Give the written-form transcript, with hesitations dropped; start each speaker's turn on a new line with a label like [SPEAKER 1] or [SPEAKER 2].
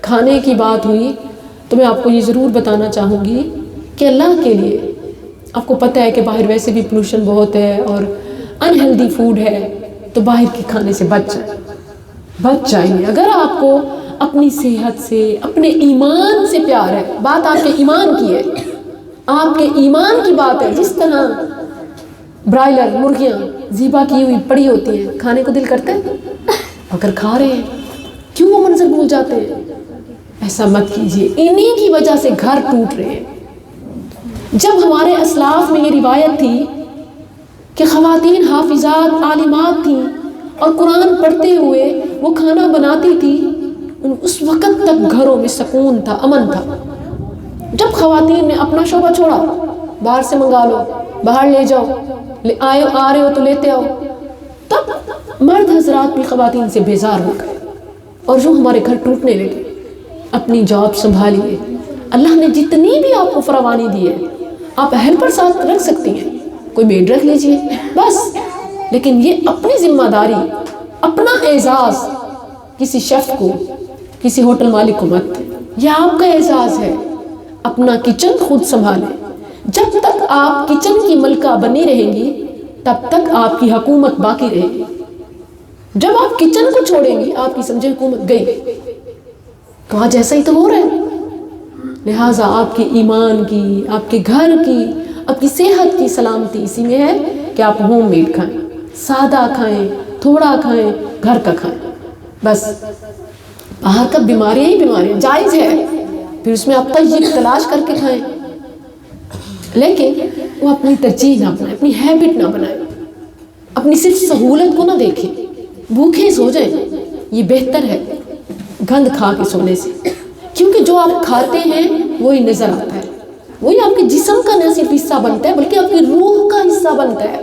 [SPEAKER 1] کھانے کی بات ہوئی تو میں آپ کو یہ ضرور بتانا چاہوں گی کہ اللہ کے لیے، آپ کو پتہ ہے کہ باہر ویسے بھی پولوشن بہت ہے اور انہیلدی فوڈ ہے، تو باہر کے کھانے سے بچ جائیے۔ اگر آپ کو اپنی صحت سے، اپنے ایمان سے پیار ہے، بات آپ کے ایمان کی ہے، آپ کے ایمان کی بات ہے، جس طرح برائلر مرغیاں ذبح کی ہوئی پڑی ہوتی ہیں، کھانے کو دل کرتا ہے، اگر کھا رہے ہیں کیوں وہ منظر بھول جاتے ہیں؟ ایسا مت کیجیے، انہی کی وجہ سے گھر ٹوٹ رہے ہیں۔ جب ہمارے اسلاف میں یہ روایت تھی کہ خواتین حافظات عالمات تھیں اور قرآن پڑھتے ہوئے وہ کھانا بناتی تھی، اس وقت تک گھروں میں سکون تھا، امن تھا۔ جب خواتین نے اپنا شعبہ چھوڑا، باہر سے منگا لو، باہر لے جاؤ، آ رہے ہو تو لیتے آؤ، تب مرد حضرات بھی خواتین سے بیزار ہو گئے اور جو ہمارے گھر ٹوٹنے لگے۔ اپنی جاب سنبھالیے، اللہ نے جتنی بھی آپ کو فراوانی دی ہے، آپ ہیلپر ساتھ رکھ سکتی ہیں، کوئی میڈ رکھ لیجئے بس، لیکن یہ اپنی ذمہ داری، اپنا اعزاز کسی شیف کو، کسی ہوٹل مالک کو مت، یہ آپ کا اعزاز ہے۔ اپنا کچن خود سنبھالیں۔ جب تک آپ کچن کی ملکہ بنی رہیں گی تب تک آپ کی حکومت باقی رہے گی۔ جب آپ کچن کو چھوڑیں گی، آپ کی سمجھے حکومت گئی، تو آج ایسا ہی تو ہو رہا ہے۔ لہٰذا آپ کے ایمان کی، آپ کے گھر کی، آپ کی صحت کی سلامتی اسی میں ہے کہ آپ ہوم میڈ کھائیں، سادہ کھائیں، تھوڑا کھائیں، گھر کا کھائیں بس۔ باہر کا بیماریاں ہی بیماریاں، جائز ہے، پھر اس میں آپ طیب تلاش کر کے کھائیں، لیکن وہ اپنی ترجیح نہ بنائیں، اپنی ہیبٹ نہ بنائیں، اپنی صرف سہولت کو نہ دیکھیں۔ بھوکے سو جائیں، یہ بہتر ہے گند کھا کے سونے سے، کیونکہ جو آپ کھاتے ہیں وہی نظر آتا ہے، وہی آپ کے جسم کا نہ صرف حصہ بنتا ہے بلکہ آپ کی روح کا حصہ بنتا ہے۔